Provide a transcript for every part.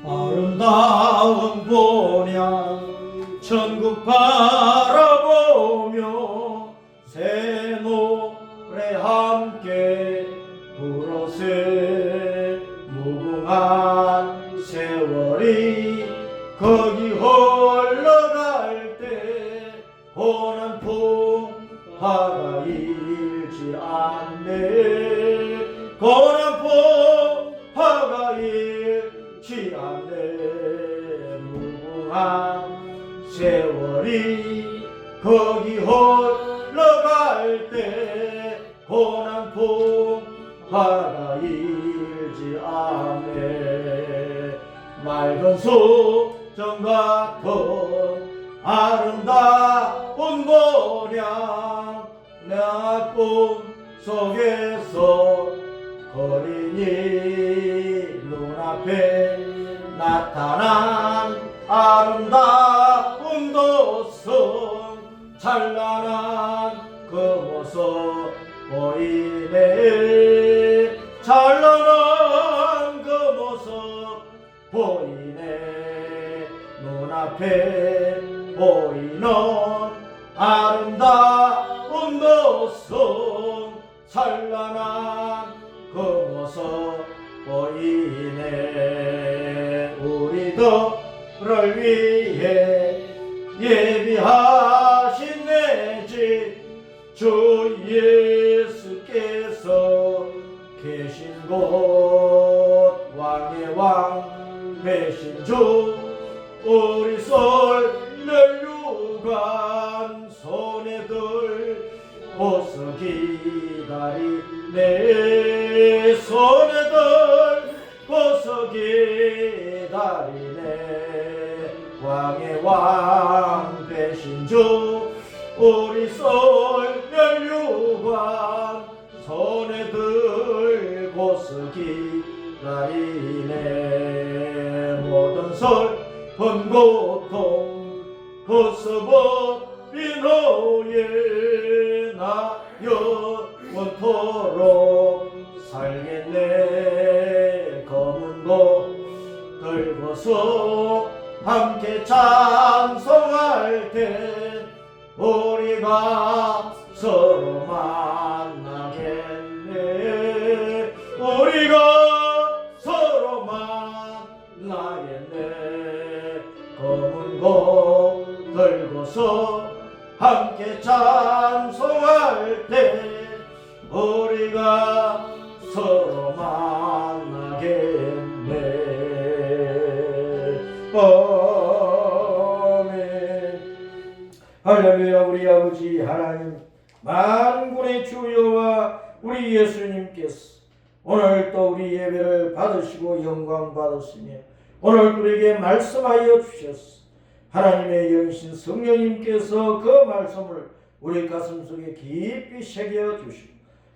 아름다운 본향 천국 바라보며 새 노래 함께 불어세 무궁한 세월이 거기 흘러갈 때 고난 풍파가 일지 않네 고난 풍파가 일지 않네 무궁한 세월이 거기 흘러갈 때 고난 풍파가 일지 않네 맑은 수정 같은 아름다운 본향 내 꿈속에서 거린이 눈앞에 나타난 아름다운 도성 찬란한 그 모습 보이네 찬란한 그 모습 보이네 눈앞에 보이는 아름다운 모습 찬란한 그 모습 보이네 우리들을 위해 예비하신 내 집 주 예수께서 계신 곳 왕의 왕 되신 주 우리 설날 유관 손에 들 벗어 기다리네 손에 들 벗어 기다리네 왕의 왕 되신 주 우리 설날 유관 손에 들고서 기다리네 모든 슬픈 고통 벗어버린 후에 나 영원토록 살겠네 검은 고 들고서 함께 찬송할 때 우리가 서로 만나겠네 우리가 서로 만나겠네 검은 고 들고서 함께 찬송할 때 우리가 서로 만나겠네 할렐루야. 우리 아버지 하나님 만군의 주 여호와 우리 예수님께서 오늘 또 우리 예배를 받으시고 영광 받으시며 오늘 우리에게 말씀하여 주셨어. 하나님의 영신 성령님께서 그 말씀을 우리 가슴속에 깊이 새겨 주시고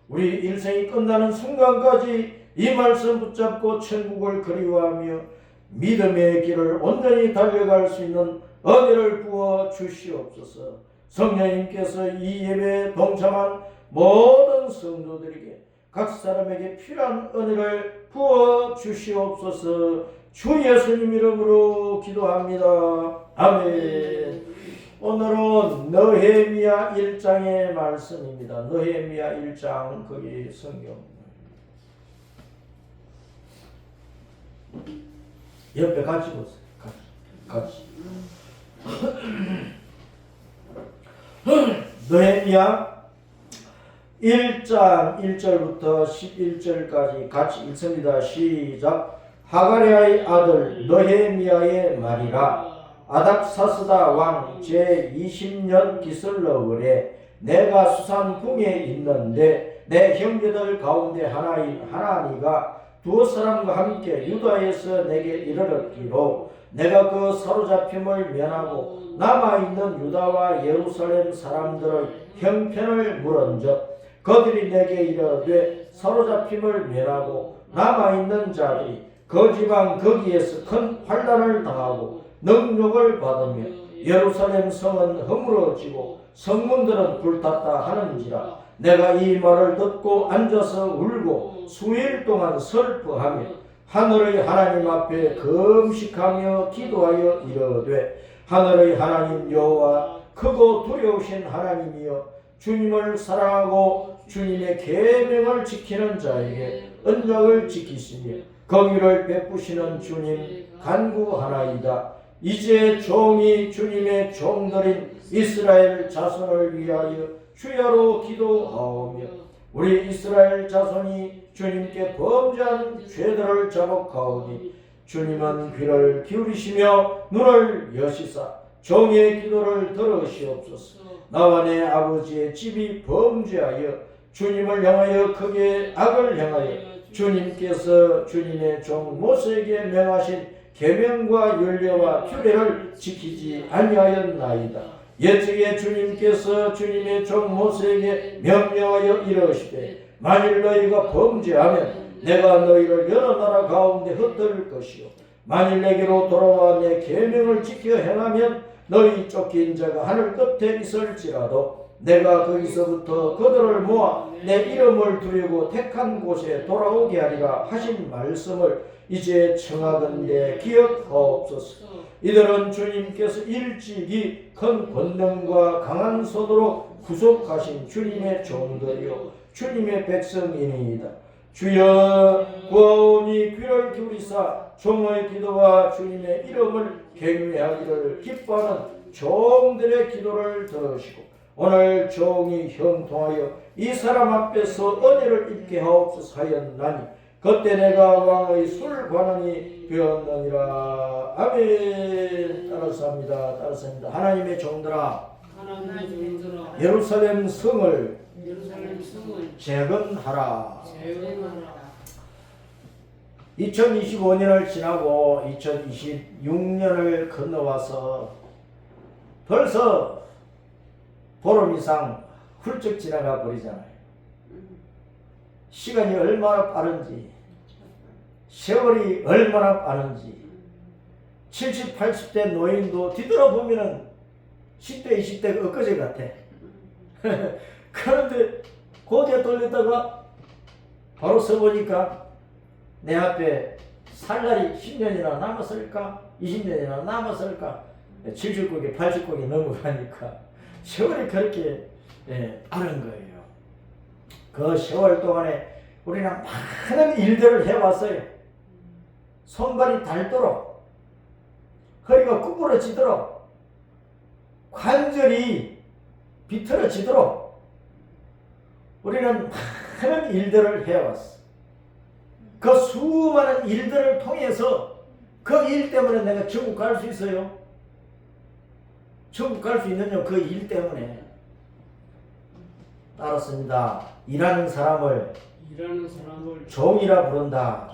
우리 일생이 끝나는 순간까지 이 말씀 붙잡고 천국을 그리워하며 믿음의 길을 온전히 달려갈 수 있는 은혜를 부어 주시옵소서. 성령님께서 이 예배에 동참한 모든 성도들에게 각 사람에게 필요한 은혜를 부어 주시옵소서. 주 예수님 이름으로 기도합니다. 아멘. 오늘은 느헤미야 1장의 말씀입니다. 느헤미야 1장 거기 성경 옆에 같이 보세요. 같이. 느헤미야 1장 1절부터 11절까지 같이 읽습니다. 시작. 하가랴의 아들 느헤미야의 말이라. 아닥사스다 왕 제20년 기슬러월에 내가 수산궁에 있는데 내 형제들 가운데 하나인 하나니가 두 사람과 함께 유다에서 내게 이르렀기로 내가 그 사로잡힘을 면하고 남아있는 유다와 예루살렘 사람들의 형편을 물은즉 그들이 내게 이르되 사로잡힘을 면하고 남아있는 자들이 그 지방 거기에서 큰 환난을 당하고 능욕을 받으며 예루살렘 성은 허물어지고 성문들은 불탔다 하는지라. 내가 이 말을 듣고 앉아서 울고 수일 동안 슬퍼하며 하늘의 하나님 앞에 금식하며 기도하여 이르되 하늘의 하나님 여호와 크고 두려우신 하나님이여 주님을 사랑하고 주님의 계명을 지키는 자에게 언약을 지키시며 긍휼을 베푸시는 주님 간구하나이다. 이제 종이 주님의 종들인 이스라엘 자손을 위하여 주야로 기도하오며 우리 이스라엘 자손이 주님께 범죄한 죄들을 자복하오니 주님은 귀를 기울이시며 눈을 여시사 종의 기도를 들으시옵소서. 나와 내 아버지의 집이 범죄하여 주님을 향하여 크게 악을 행하여 주님께서 주님의 종 모세에게 명하신 계명과 율례와 규례를 지키지 아니하였나이다. 옛적에 주님께서 주님의 종 모세에게 명령하여 이르시되 만일 너희가 범죄하면 내가 너희를 여러 나라 가운데 흩을 것이요 만일 내게로 돌아와 내 계명을 지켜 행하면 너희 쫓긴 자가 하늘 끝에 있을지라도 내가 거기서부터 그들을 모아 내 이름을 두려고 택한 곳에 돌아오게 하리라 하신 말씀을 이제 청하건대 기억하옵소서. 이들은 주님께서 일찍이 큰 권능과 강한 손으로 구속하신 주님의 종들이요 주님의 백성이니이다. 주여 구하오니 귀를 기울이사 종의 기도와 주님의 이름을 경외하기를 기뻐하는 종들의 기도를 들으시고 오늘 종이 형통하여 이 사람 앞에서 은혜를 입게 하옵소서 하였나니 그때 내가 왕의 술관원이 되었느니라. 아멘. 따라서 합니다. 하나님의 종들아 예루살렘 성을 재건하라. 2025년을 지나고 2026년을 건너와서 벌써 보름 이상 훌쩍 지나가 버리잖아요. 시간이 얼마나 빠른지, 세월이 얼마나 빠른지, 70, 80대 노인도 뒤돌아보면은 10대, 20대가 엊그제 같아. 그런데 고개 돌렸다가 바로 서보니까 내 앞에 살 날이 10년이나 남았을까? 20년이나 남았을까? 70곡에 80곡이 넘어가니까 세월이 그렇게 빠른 거예요. 그 세월 동안에 우리는 많은 일들을 해왔어요. 손발이 닳도록, 허리가 구부러지도록, 관절이 비틀어지도록 우리는 많은 일들을 해왔어. 그 수많은 일들을 통해서 그 일 때문에 내가 천국 갈 수 있어요. 천국 갈 수 있느냐? 그 일 때문에. 따랐습니다. 일하는 사람을 종이라 부른다.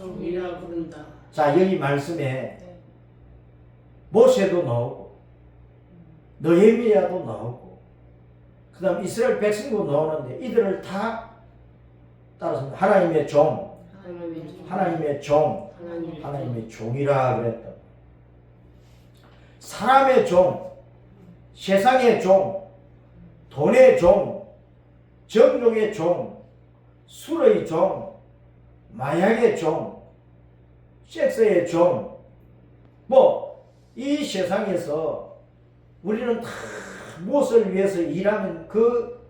자, 여기 말씀에 모세도 나오고 느헤미야도 나오고 그 다음 이스라엘 백성도 나오는데 이들을 다 따랐습니다. 하나님의 종, 하나님의 종이라 그랬다. 사람의 종, 세상의 종, 돈의 종, 정욕의 종, 술의 종, 마약의 종, 섹스의 종, 이 세상에서 우리는 다 무엇을 위해서 일하면 그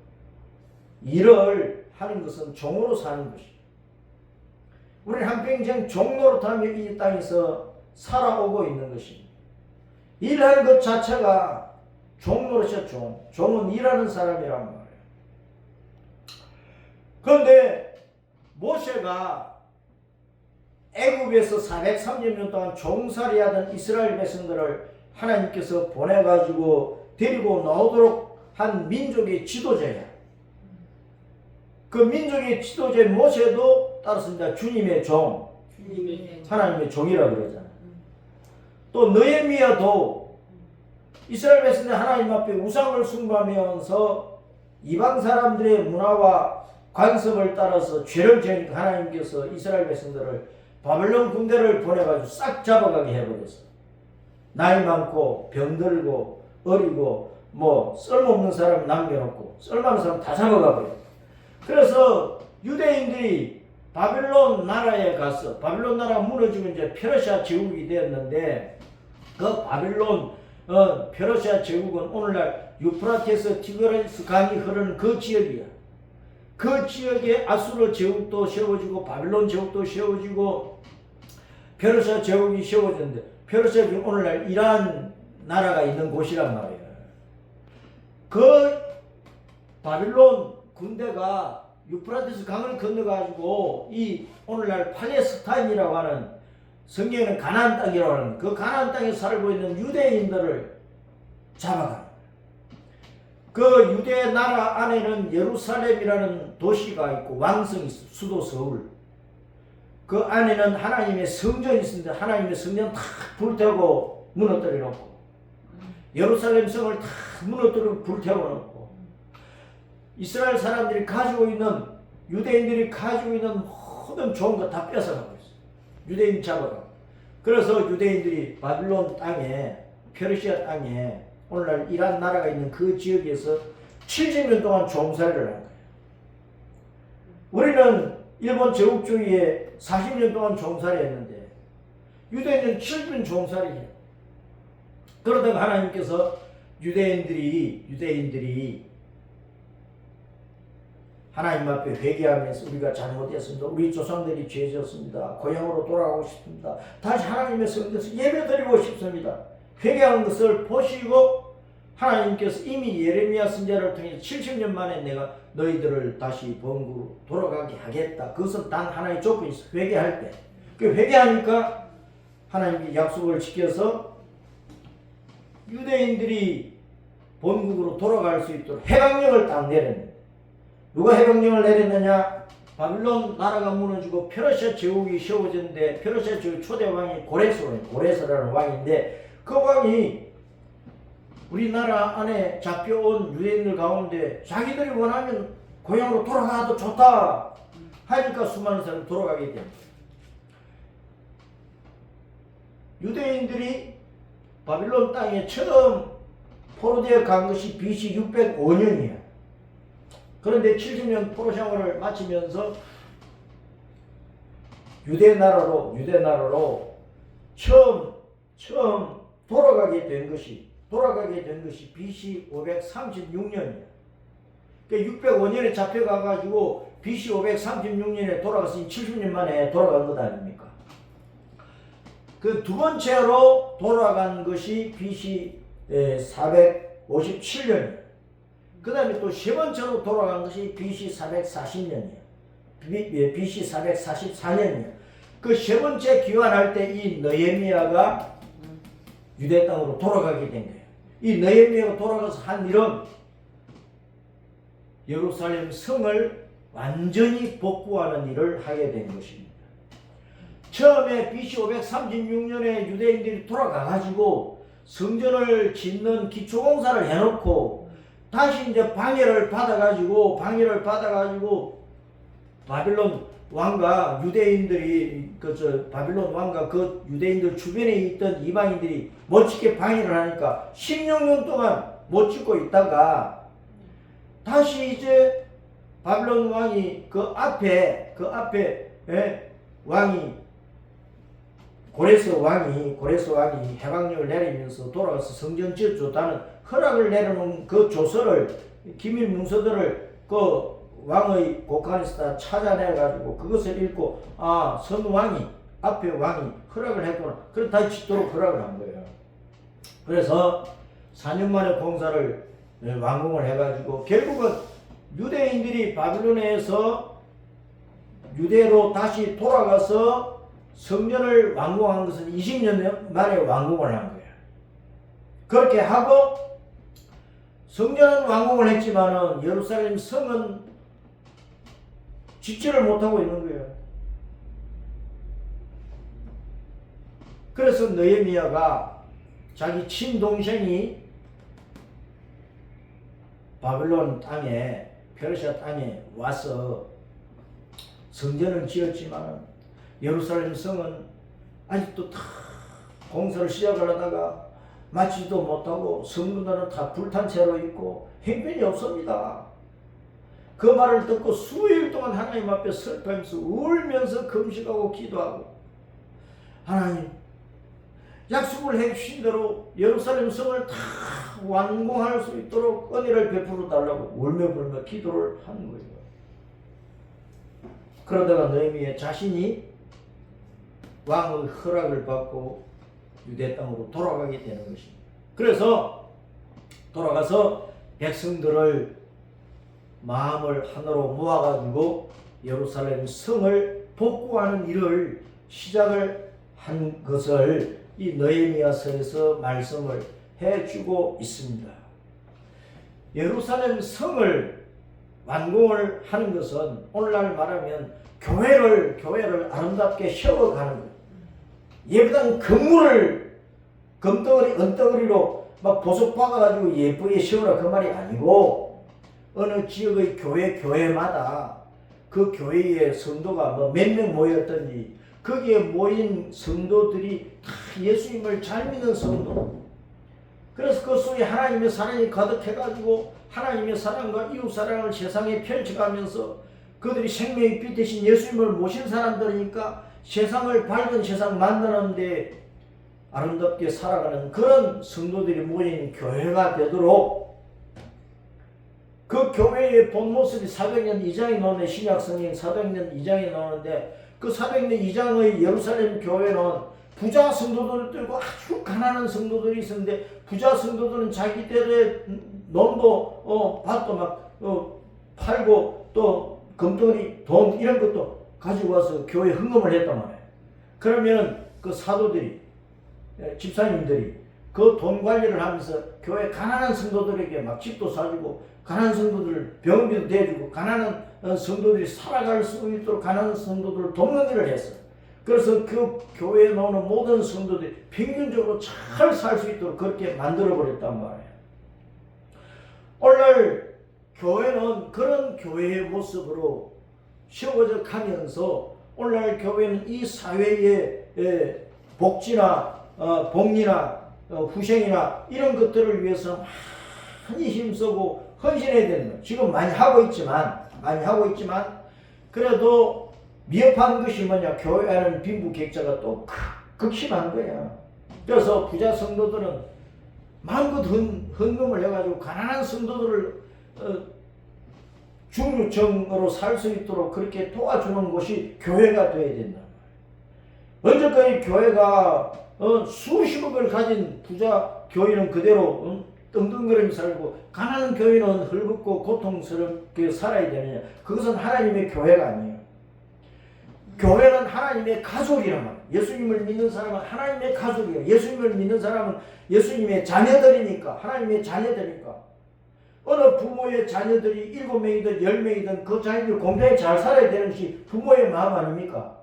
일을 하는 것은 종으로 사는 것이죠. 우리는 한평생 종 노릇하며 이 땅에서 살아오고 있는 것입니다. 일하는 것 자체가 종 노릇이야. 종은 일하는 사람이란 말이에요. 그런데 모세가 애굽에서 430년 동안 종살이하던 이스라엘 백성들을 하나님께서 보내가지고 데리고 나오도록 한 민족의 지도자야. 그 민족의 지도자 모세도 따랐습니다. 주님의 종, 하나님의 종이라 그러잖아요. 또 느헤미야도 이스라엘 백성들 하나님 앞에 우상을 숭배하면서 이방 사람들의 문화와 관습을 따라서 죄를 지으니까 하나님께서 이스라엘 백성들을 바벨론 군대를 보내가지고 싹 잡아가게 해버렸어. 나이 많고 병들고 어리고 쓸모없는 사람 남겨놓고 쓸모없는 사람 다 잡아가 버려. 그래서 유대인들이 바빌론 나라에 가서 바빌론 나라가 무너지고 이제 페르시아 제국이 되었는데 그 바빌론 페르시아 제국은 오늘날 유프라테스 티그리스 강이 흐르는 그 지역이야. 그 지역에 아수르 제국도 세워지고 바빌론 제국도 세워지고 페르시아 제국이 세워졌는데 페르시아 제국 오늘날 이란 나라가 있는 곳이란 말이에요. 그 바빌론 군대가 유프라테스 강을 건너가지고 이 오늘날 팔레스타인이라고 하는 성경에는 가나안 땅이라고 하는 그 가나안 땅에 살고 있는 유대인들을 잡아갑니다. 그 유대 나라 안에는 예루살렘이라는 도시가 있고 왕성이 있어, 수도 서울. 그 안에는 하나님의 성전이 있는데 하나님의 성전 다 불태우고 무너뜨려 놓고 예루살렘 성을 다 무너뜨리고 불태워 놓고 이스라엘 사람들이 가지고 있는 유대인들이 가지고 있는 모든 좋은 거 다 뺏어가고 있어요. 유대인 잡아가고. 그래서 유대인들이 바빌론 땅에 페르시아 땅에 오늘날 이란 나라가 있는 그 지역에서 70년 동안 종살이를 한 거예요. 우리는 일본 제국주의에 40년 동안 종살이했는데 유대인은 70년 종살이해요. 그러다가 하나님께서 유대인들이 하나님 앞에 회개하면서 우리가 잘못했습니다. 우리 조상들이 죄졌습니다. 고향으로 돌아가고 싶습니다. 다시 하나님의 성전에서 예배드리고 싶습니다. 회개하는 것을 보시고 하나님께서 이미 예레미야 선지자를 통해 70년 만에 내가 너희들을 다시 본국으로 돌아가게 하겠다. 그것은 단 하나의 조건이 있어. 회개할 때. 그 회개하니까 하나님이 약속을 지켜서 유대인들이 본국으로 돌아갈 수 있도록 해방령을 딱 내렸는데 누가 해방령을 내렸느냐? 바빌론 나라가 무너지고 페르시아 제국이 세워졌는데 페르시아 제국 초대 왕이 고레스라는 왕인데 그 왕이 우리나라 안에 잡혀온 유대인들 가운데 자기들이 원하면 고향으로 돌아가도 좋다 하니까 수많은 사람이 돌아가게 됩니다. 유대인들이 바빌론 땅에 처음 포로되어 간 것이 BC 605년이에요. 그런데 70년 포로 생활을 마치면서 유대 나라로 처음 돌아가게 된 것이 BC 536년이에요. 그러니까 605년에 잡혀가가지고 BC 536년에 돌아갔으니 70년 만에 돌아간 것 아닙니까? 그 두 번째로 돌아간 것이 BC 457년이에요. 그 다음에 또 세 번째로 돌아간 것이 BC 440년이에요. BC 444년이에요. 그 세 번째 귀환할 때 이 느헤미야가 유대 땅으로 돌아가게 된 거예요. 이 느헤미야가 돌아가서 한 일은 예루살렘 성을 완전히 복구하는 일을 하게 된 것입니다. 처음에 BC 536년에 유대인들이 돌아가가지고 성전을 짓는 기초공사를 해놓고 다시 이제 방해를 받아가지고 바빌론 왕과 유대인들이 바빌론 왕과 그 유대인들 주변에 있던 이방인들이 못 짓게 방해를 하니까 16년 동안 못 짓고 있다가 다시 이제 바빌론 왕이 그 앞에 왕이 고레스 왕이 해방령을 내리면서 돌아가서 성전 지어줬다는 허락을 내려놓은 그 조서를 기밀 문서들을 그 왕의 곡간에서 다 찾아내가지고 그것을 읽고 앞에 왕이 허락을 했구나. 그래서 다시 짓도록 허락을 한 거예요. 그래서 4년 만에 공사를 완공을 해가지고 결국은 유대인들이 바빌론에서 유대로 다시 돌아가서 성전을 완공한 것은 20년 만에 완공을 한 거예요. 그렇게 하고 성전은 완공을 했지만은 예루살렘 성은 짓지를 못하고 있는 거예요. 그래서 느헤미야가 자기 친동생이 바빌론 땅에 페르시아 땅에 와서 성전을 지었지만 예루살렘 성은 아직도 다 공사를 시작을 하다가 마치지도 못하고 성문들은 다 불탄 채로 있고 형편이 없습니다. 그 말을 듣고 수일 동안 하나님 앞에 슬퍼하면서 울면서 금식하고 기도하고, 하나님 약속을 해주신 대로 예루살렘 성을 다 완공할 수 있도록 은혜를 베풀어 달라고 울며 불며 기도를 하는 거예요. 그러다가 느헤미야 자신이 왕의 허락을 받고 유대 땅으로 돌아가게 되는 것입니다. 그래서 돌아가서 백성들을 마음을 하나로 모아가지고 예루살렘 성을 복구하는 일을 시작을 한 것을 이 느헤미야서에서 말씀을 해주고 있습니다. 예루살렘 성을 완공을 하는 것은 오늘날 말하면 교회를 아름답게 세워가는 거예요. 예배당 건물을 은덩어리로 막 보석 박아가지고 예쁘게 세우라 그 말이 아니고, 어느 지역의 교회마다 그 교회의 성도가 뭐 몇 명 모였든지 거기에 모인 성도들이 다 예수님을 잘 믿는 성도, 그래서 그 속에 하나님의 사랑이 가득해가지고 하나님의 사랑과 이웃 사랑을 세상에 펼쳐가면서 그들이 생명의 빛 대신 예수님을 모신 사람들이니까 세상을 밝은 세상 만드는데 아름답게 살아가는 그런 성도들이 모인 교회가 되도록, 그 교회의 본 모습이 사도행전 2장에 나오는 신약성경 사도행전 2장에 나오는데, 그 사도행전 2장의 예루살렘 교회는 부자 성도들을 들고 아주 가난한 성도들이 있었는데, 부자 성도들은 자기들의 논도 밭도 막 팔고 또 금덩어리 돈 이런 것도 가지고 와서 교회에 헌금을 했단 말이에요. 그러면 그 사도들이, 집사님들이 그 돈 관리를 하면서 교회 가난한 성도들에게 막 집도 사주고, 가난한 성도들 병원비도 대주고, 가난한 성도들이 살아갈 수 있도록 가난한 성도들을 돕는 일을 했어요. 그래서 그 교회에 나오는 모든 성도들이 평균적으로 잘 살 수 있도록 그렇게 만들어버렸단 말이에요. 오늘날 교회는 그런 교회의 모습으로 세워져 가면서, 오늘날 교회는 이 사회의 복지나 복리나 후생이나 이런 것들을 위해서 많이 힘쓰고 헌신해야 되는 거예요. 지금 많이 하고 있지만 그래도 미흡한 것이 뭐냐, 교회는 빈부격차가 또 극심한 거야. 그래서 부자 성도들은 마음껏 헌금을 해가지고 가난한 성도들을 중류층으로 살 수 있도록 그렇게 도와주는 곳이 교회가 되어야 된다. 언제까지 교회가 수십억을 가진 부자 교회는 그대로 떵떵거리며 살고 가난한 교회는 헐벗고 고통스럽게 살아야 되느냐? 그것은 하나님의 교회가 아니에요. 교회는 하나님의 가족이란 말이에요. 예수님을 믿는 사람은 하나님의 가족이에요. 예수님을 믿는 사람은 예수님의 자녀들이니까, 하나님의 자녀들이니까. 어느 부모의 자녀들이 7명이든 10명이든 그 자녀들 공평히 잘 살아야 되는 것이 부모의 마음 아닙니까?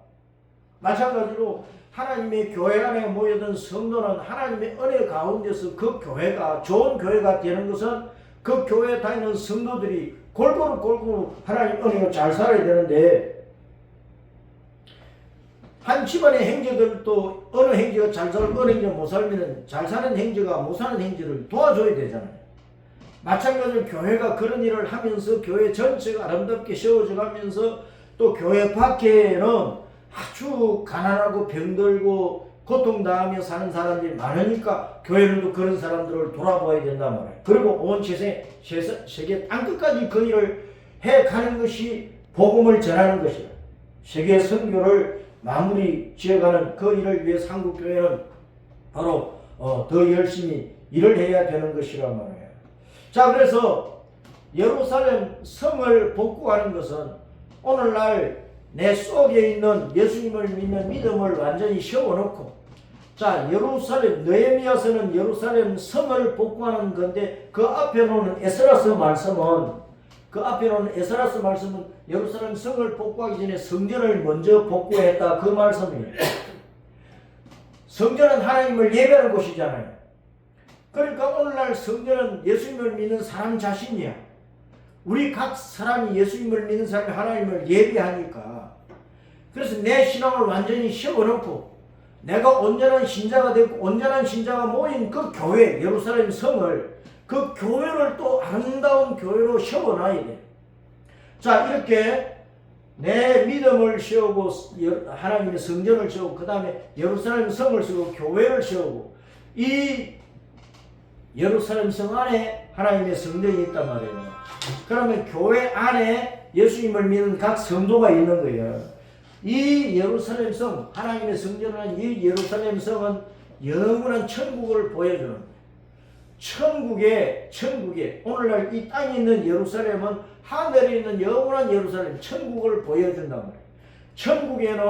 마찬가지로 하나님의 교회 안에 모여든 성도는 하나님의 은혜 가운데서 그 교회가 좋은 교회가 되는 것은 그 교회에 다니는 성도들이 골고루 하나님 은혜로 잘 살아야 되는데, 한 집안의 형제들도 어느 형제가 잘 살고 어느 형제가 못 살면 잘 사는 형제가 못 사는 형제를 도와줘야 되잖아요. 마찬가지로 교회가 그런 일을 하면서 교회 전체가 아름답게 세워져 가면서, 또 교회 밖에는 아주 가난하고 병들고 고통당하며 사는 사람들이 많으니까 교회는 또 그런 사람들을 돌아봐야 된단 말이에요. 그리고 온 세계 땅끝까지 그 일을 해가는 것이 복음을 전하는 것이에요. 세계 선교를 마무리 지어가는 그 일을 위해 한국교회는 바로 더 열심히 일을 해야 되는 것이란 말이에요. 자, 그래서 예루살렘 성을 복구하는 것은 오늘날 내 속에 있는 예수님을 믿는 믿음을 완전히 세워놓고, 자, 예루살렘, 느헤미야서는 예루살렘 성을 복구하는 건데, 그 앞에 놓는 에스라서 말씀은 예루살렘 성을 복구하기 전에 성전을 먼저 복구했다, 그 말씀이에요. 성전은 하나님을 예배하는 곳이잖아요. 그러니까 오늘날 성전은 예수님을 믿는 사람 자신이야. 우리 각 사람이 예수님을 믿는 사람이 하나님을 예배하니까, 그래서 내 신앙을 완전히 세워놓고 내가 온전한 신자가 되고 온전한 신자가 모인 그 교회, 예루살렘 성을, 그 교회를 또 아름다운 교회로 세워놔야 돼. 자, 이렇게 내 믿음을 세우고 하나님의 성전을 세우고 그 다음에 예루살렘 성을 세우고 교회를 세우고 이 예루살렘 성 안에 하나님의 성전이 있단 말이에요. 그러면 교회 안에 예수님을 믿는 각 성도가 있는 거예요. 이 예루살렘 성, 하나님의 성전은 이 예루살렘 성은 영원한 천국을 보여주는 거예요. 천국에 오늘날 이 땅에 있는 예루살렘은 하늘에 있는 영원한 예루살렘, 천국을 보여준단 말이에요. 천국에는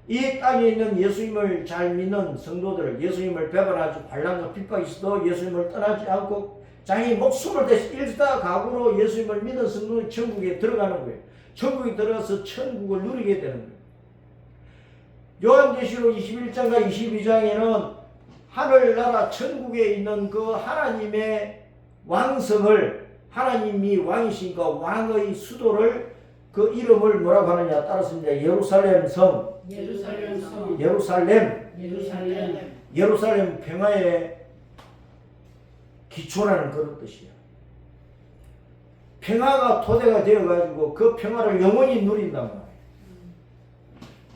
이 땅에 있는 예수님을 잘 믿는 성도들, 예수님을 배반하지 관람과 핍박이 있어도 예수님을 떠나지 않고 자기 목숨을 대신 일사각오로 예수님을 믿는 성도는 천국에 들어가는 거예요. 천국에 들어가서 천국을 누리게 되는 거예요. 요한계시록 21장과 22장에는 하늘나라 천국에 있는 그 하나님의 왕성을, 하나님이 왕이시니까 왕의 수도를 그 이름을 뭐라고 하느냐 따랐습니다. 예루살렘 성, 예루살렘 평화의 기초라는 그런 뜻이에요. 평화가 토대가 되어가지고 그 평화를 영원히 누린단 말이에요.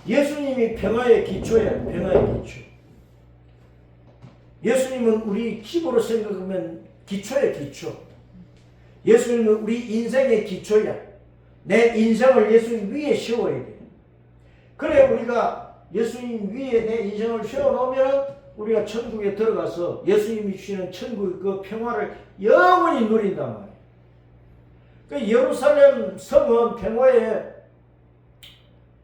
예수님이 평화의 기초예요. 평화의 기초. 예수님은 우리 집으로 생각하면 기초예요. 기초. 예수님은 우리 인생의 기초야. 내 인생을 예수님 위에 세워야 돼. 그래 우리가 예수님 위에 내 인생을 세워놓으면 우리가 천국에 들어가서 예수님이 주시는 천국의 그 평화를 영원히 누린단 말이에요. 그 예루살렘 성은 평화의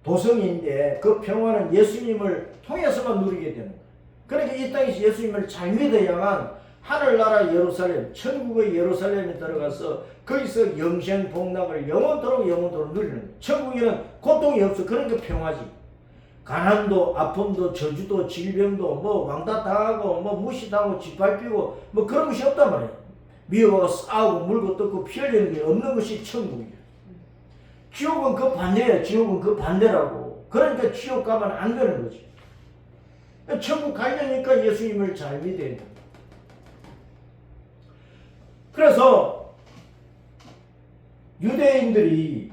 도성인데 그 평화는 예수님을 통해서만 누리게 되는 거예요. 그러니까 이 땅에서 예수님을 잘 믿어야만 하늘나라 예루살렘, 천국의 예루살렘에 들어가서 거기서 영생복락을 영원토록 누리는 거예요. 천국에는 고통이 없어. 그러니까 평화지. 가난도, 아픔도, 저주도, 질병도, 뭐 왕따 당하고, 뭐 무시당하고, 짓밟히고, 뭐 그런 것이 없단 말이에요. 미워하고 싸우고 물고 뜯고 피 흘리는 게 없는 것이 천국이에요. 지옥은 그 반대예요. 지옥은 그 반대라고. 그러니까 지옥 가면 안 되는 거지. 천국 가려니까 예수님을 잘 믿어야 된다. 그래서 유대인들이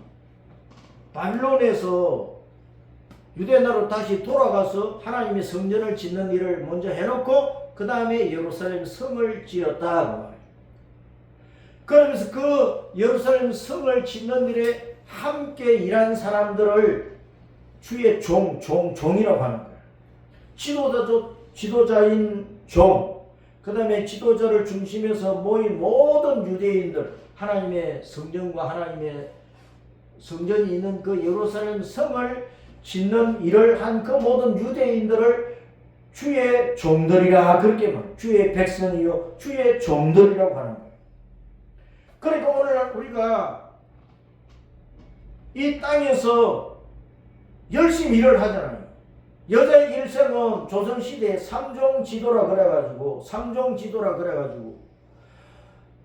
바빌론에서 유대나라로 다시 돌아가서 하나님의 성전을 짓는 일을 먼저 해놓고 그 다음에 예루살렘 성을 지었다. 그러면서 그 예루살렘 성을 짓는 일에 함께 일한 사람들을 주의 종이라고 하는 거예요. 지도자인 종, 그 다음에 지도자를 중심해서 모인 모든 유대인들, 하나님의 성전과 하나님의 성전이 있는 그 예루살렘 성을 짓는 일을 한 그 모든 유대인들을 주의 종들이라 그렇게 말해요. 주의 백성이요 주의 종들이라고 하는 거예요. 그러니까 오늘 우리가 이 땅에서 열심히 일을 하잖아요. 여자의 일생은 조선시대에 삼종지도라 그래가지고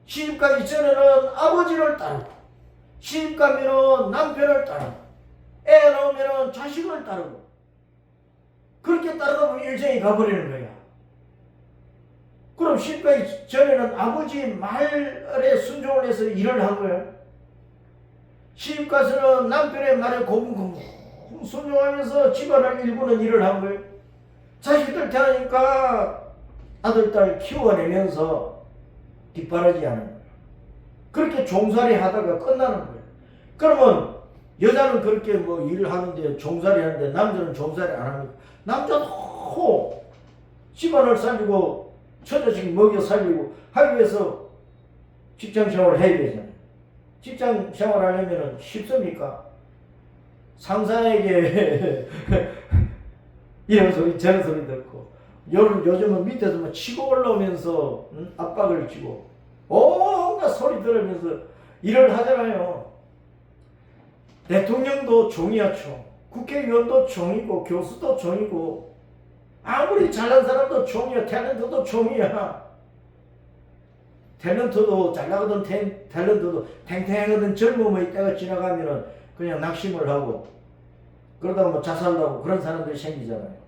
시집가기 전에는 아버지를 따르고 시집가면은 남편을 따르고 애 낳으면은 자식을 따르고 그렇게 따르다 보면 일생이 가버리는 거야. 그럼 시집가기 전에는 아버지 말에 순종을 해서 일을 한 거야. 시집가서는 남편의 말에 고분고분 순종하면서 집안을 일구는 일을 한 거예요. 자식들 태어나니까 아들, 딸 키워내면서 뒷바라지 하는 거예요. 그렇게 종살이 하다가 끝나는 거예요. 그러면 여자는 그렇게 뭐 일을 하는데 종살이 하는데 남자는 종살이 안 합니다. 남자도 집안을 살리고 처자식 먹여 살리고 하기 위해서 직장 생활을 해야 되잖아요. 직장 생활하려면 쉽습니까? 상사에게 이런 소리 저런 소리 듣고 요즘은 밑에서 막 치고 올라오면서 압박을 주고 온갖 소리 들으면서 일을 하잖아요. 대통령도 종이야 총, 국회의원도 종이고 교수도 종이고 아무리 잘난 사람도 종이야. 탤런트도 종이야. 탤런트도 잘나가던 탤런트도 탱탱하던 젊음의 때가 지나가면은 그냥 낙심을 하고 그러다가 뭐 자살도 하고 그런 사람들이 생기잖아요.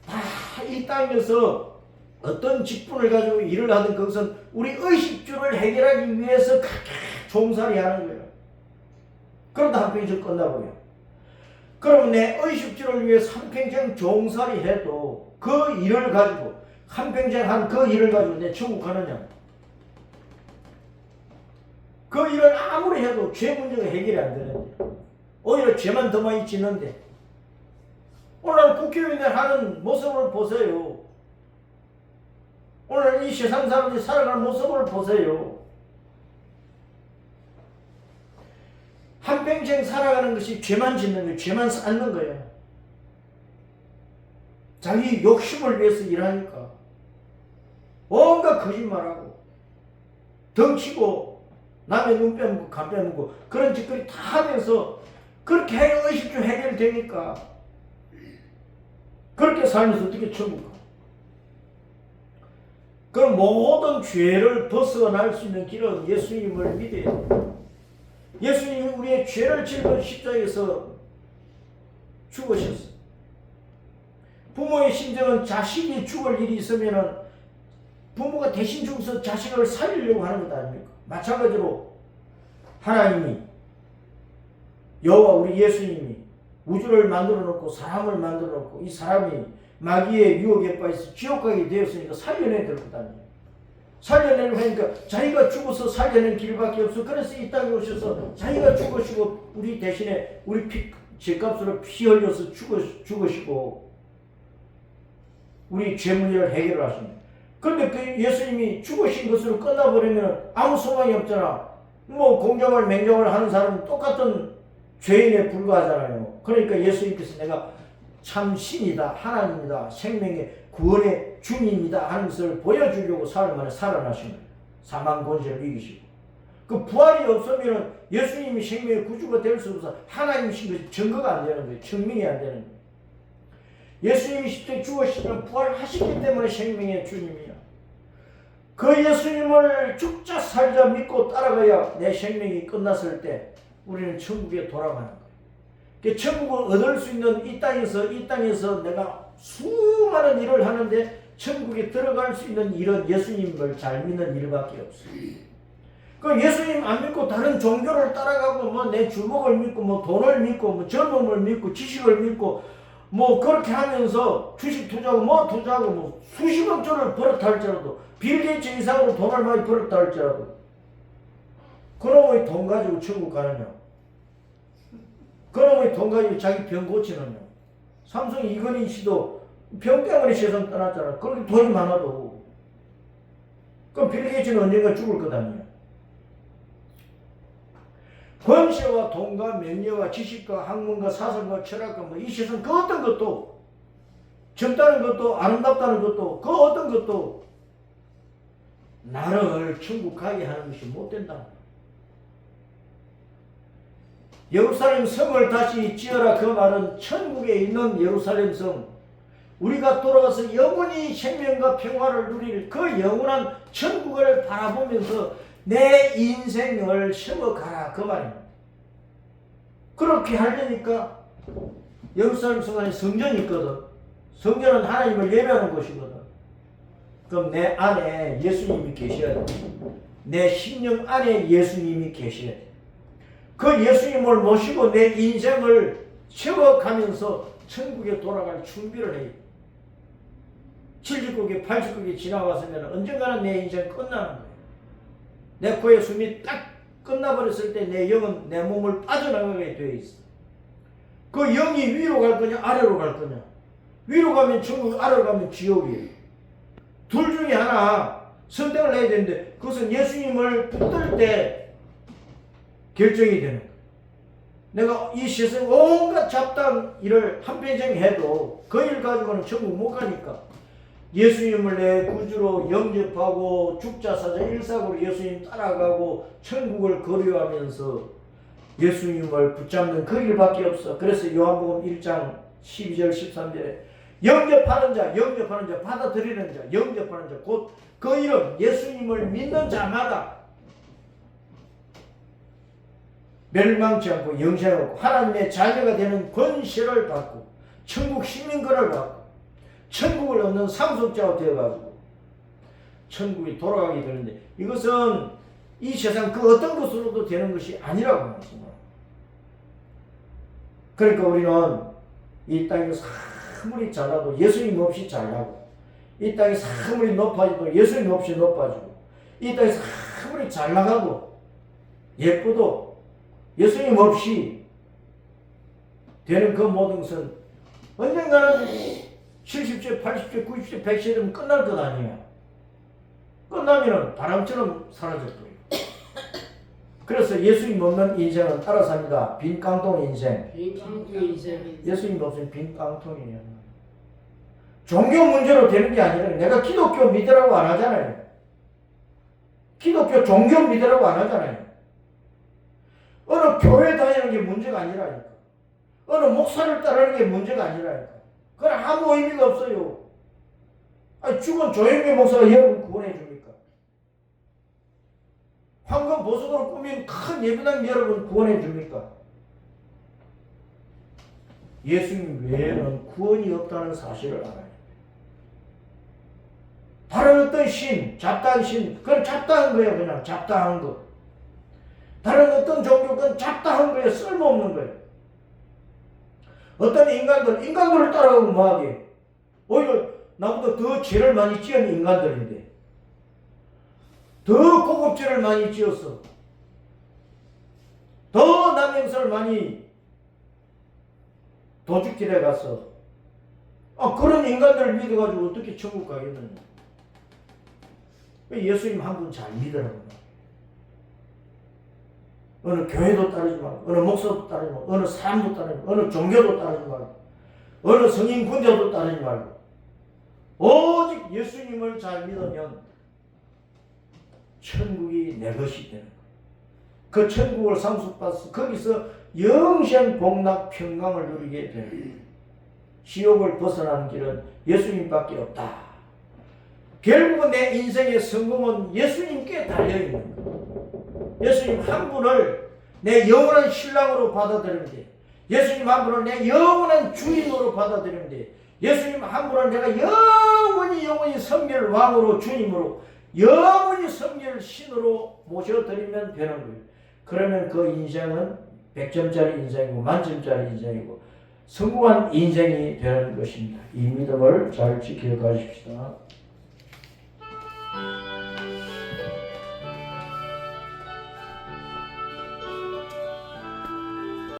다 이 땅에서 어떤 직분을 가지고 일을 하든 그것은 우리 의식주를 해결하기 위해서 종살이 하는 거예요. 그러다 한평생 끝나버려요. 그러면 내 의식주를 위해서 한평생 종살이 해도 그 일을 가지고 한평생 한 그 일을 가지고 내 천국 가느냐? 그 일을 아무리 해도 죄 문제가 해결이 안 되는데 오히려 죄만 더 많이 짓는데 오늘 국회의원들 하는 모습을 보세요. 오늘 이 세상 사람들이 살아가는 모습을 보세요. 한평생 살아가는 것이 죄만 짓는 거예요. 죄만 쌓는 거예요. 자기 욕심을 위해서 일하니까 온갖 거짓말하고 덩치고 남의 눈 빼먹고 간 빼먹고 그런 짓거리 다 하면서 그렇게 의식주 해결되니까 그렇게 살면서 어떻게 천국 가? 그 모든 죄를 벗어날 수 있는 길은 예수님을 믿어야 돼요. 예수님이 우리의 죄를 지고 십자가에서 죽으셨어요. 부모의 심정은 자식이 죽을 일이 있으면 부모가 대신 죽어서 자식을 살리려고 하는 것 아닙니까? 마찬가지로 하나님이 여호와 우리 예수님이 우주를 만들어 놓고 사람을 만들어 놓고 이 사람이 마귀의 유혹에 빠져서 지옥 가게 되었으니까 살려내야 될 것 아니에요. 살려내려고 하니까 자기가 죽어서 살려낸 길밖에 없어. 그래서 이 땅에 오셔서 자기가 죽으시고 우리 대신에 우리 죄값으로 피 흘려서 죽으시고 우리 죄 문제를 해결을 하십니다. 그런데 그 예수님이 죽으신 것으로 끝나버리면 아무 소망이 없잖아. 뭐 공정을 맹정을 하는 사람은 똑같은 죄인에 불과하잖아요. 그러니까 예수님께서 내가 참 신이다, 하나님이다, 생명의 구원의 주님이다 하는 것을 보여주려고 사흘 만에 살아나신 거예요. 사망 권세를 이기시고. 그 부활이 없으면 예수님이 생명의 구주가 될 수 없어서 하나님이신 것이 증거가 안 되는 거예요. 증명이 안 되는 거예요. 예수님이 십자가에 죽으시면 부활하시기 때문에 생명의 주님이야. 그 예수님을 죽자 살자 믿고 따라가야 내 생명이 끝났을 때 우리는 천국에 돌아가는 거예요. 천국을 얻을 수 있는 이 땅에서 내가 수많은 일을 하는데 천국에 들어갈 수 있는 일은 예수님을 잘 믿는 일밖에 없어요. 그 예수님 안 믿고 다른 종교를 따라가고 뭐 내 주먹을 믿고 뭐 돈을 믿고 뭐 젊음을 믿고 지식을 믿고 뭐 그렇게 하면서 주식 투자하고 뭐 투자하고 뭐 수십억 조를 벌었다 할지라도 빌 게이츠 이상으로 돈을 많이 벌었다 할지라도 그놈의 돈 가지고 천국 가느냐? 그놈의 돈 가지고 자기 병 고치느냐? 삼성 이건희 씨도 병 때문에 세상 떠났잖아. 그렇게 돈이 많아도. 그럼 빌 게이츠는 언젠가 죽을 것 아니야. 권세와 돈과 명예와 지식과 학문과 사상과 철학과 뭐 이 세상 그 어떤 것도 젊다는 것도 아름답다는 것도 그 어떤 것도 나를 천국 가게 하는 것이 못 된다. 예루살렘 성을 다시 지어라 그 말은 천국에 있는 예루살렘 성 우리가 돌아가서 영원히 생명과 평화를 누릴 그 영원한 천국을 바라보면서 내 인생을 세워가라 그 말입니다. 그렇게 하려니까 예루살렘 성 안에 성전이 있거든. 성전은 하나님을 예배하는 곳이거든. 그럼 내 안에 예수님이 계셔야 돼. 내 심령 안에 예수님이 계셔야 돼. 그 예수님을 모시고 내 인생을 세워가면서 천국에 돌아갈 준비를 해야 돼. 70국이 80국이 지나갔으면 언젠가는 내 인생 끝나는 거예요. 내 코에 숨이 딱 끝나버렸을 때 내 영은 내 몸을 빠져나가게 되어 있어. 그 영이 위로 갈 거냐 아래로 갈 거냐. 위로 가면 천국, 아래로 가면 지옥이에요. 둘 중에 하나 선택을 해야 되는데 그것은 예수님을 붙들 때 결정이 되는 거예요. 내가 이 세상 온갖 잡다한 일을 한평생 해도 그 일 가지고는 천국 못 가니까 예수님을 내 구주로 영접하고 죽자사자 일사고로 예수님 따라가고 천국을 거류하면서 예수님을 붙잡는 그 일밖에 없어. 그래서 요한복음 1장 12절 13절에 영접하는 자, 받아들이는 자, 영접하는 자, 곧 그 이름 예수님을 믿는 자마다 멸망치 않고 영생을 얻고 하나님의 자녀가 되는 권세를 받고 천국 시민권을 받고 천국을 얻는 상속자가 되어가지고 천국이 돌아가게 되는데 이것은 이 세상 그 어떤 것으로도 되는 것이 아니라고 말씀합니다. 그러니까 우리는 이 땅에서 아무리 잘나도 예수님 없이 잘나고, 이 땅에서 아무리 높아져도 예수님 없이 높아지고, 이 땅에서 아무리 잘나가도 예쁘도 예수님 없이 되는 그 모든 것은 언젠가는 70세, 80세, 90세, 100세 되면 끝날 것 아니야. 끝나면은 바람처럼 사라져버려요. 그래서 예수님 없는 인생은 따라 삽니다. 빈 깡통 인생. 빈 깡통 인생. 예수님 없으면 빈 깡통이에요. 종교 문제로 되는 게 아니라, 내가 기독교 믿으라고 안 하잖아요. 기독교 종교 믿으라고 안 하잖아요. 어느 교회 다니는 게 문제가 아니라니까. 어느 목사를 따르는 게 문제가 아니라니까. 그건 아무 의미가 없어요. 아니, 죽은 조영규 목사가 여러분 구원해 줍니까? 황금 보석으로 꾸민 큰 예배당 여러분 구원해 줍니까? 예수님 외에는 구원이 없다는 사실을 알아요. 다른 어떤 신, 잡다한 신, 그건 잡다한 거예요. 그냥 잡다한 거. 다른 어떤 종교, 그건 잡다한 거예요. 쓸모없는 거예요. 어떤 인간들을 따라가고 뭐하게? 오히려 나보다 더 죄를 많이 지은 인간들인데, 더 고급죄를 많이 지었어. 더 남의 형사를 많이 도둑질해 갔어. 그런 인간들을 믿어가지고 어떻게 천국 가겠느냐? 예수님 한 분 잘 믿으라고. 어느 교회도 따르지 말고, 어느 목사도 따르지 말고, 어느 사람도 따르지 말고, 어느 종교도 따르지 말고, 어느 성인 군대도 따르지 말고, 오직 예수님을 잘 믿으면 천국이 내 것이 되는 거예요. 그 천국을 상속받아서 거기서 영생 복락 평강을 누리게 되는 거예요. 지옥을 벗어나는 길은 예수님밖에 없다. 결국은 내 인생의 성공은 예수님께 달려있는 거예요. 예수님 한 분을 내 영원한 신랑으로 받아들이면 돼. 예수님 한 분을 내 영원한 주인으로 받아들이면 돼. 예수님 한 분을 내가 영원히 섬길 왕으로, 주님으로, 영원히 섬길 신으로 모셔드리면 되는 거예요. 그러면 그 인생은 100점짜리 인생이고 만점짜리 인생이고 성공한 인생이 되는 것입니다. 이 믿음을 잘 지켜가십시다.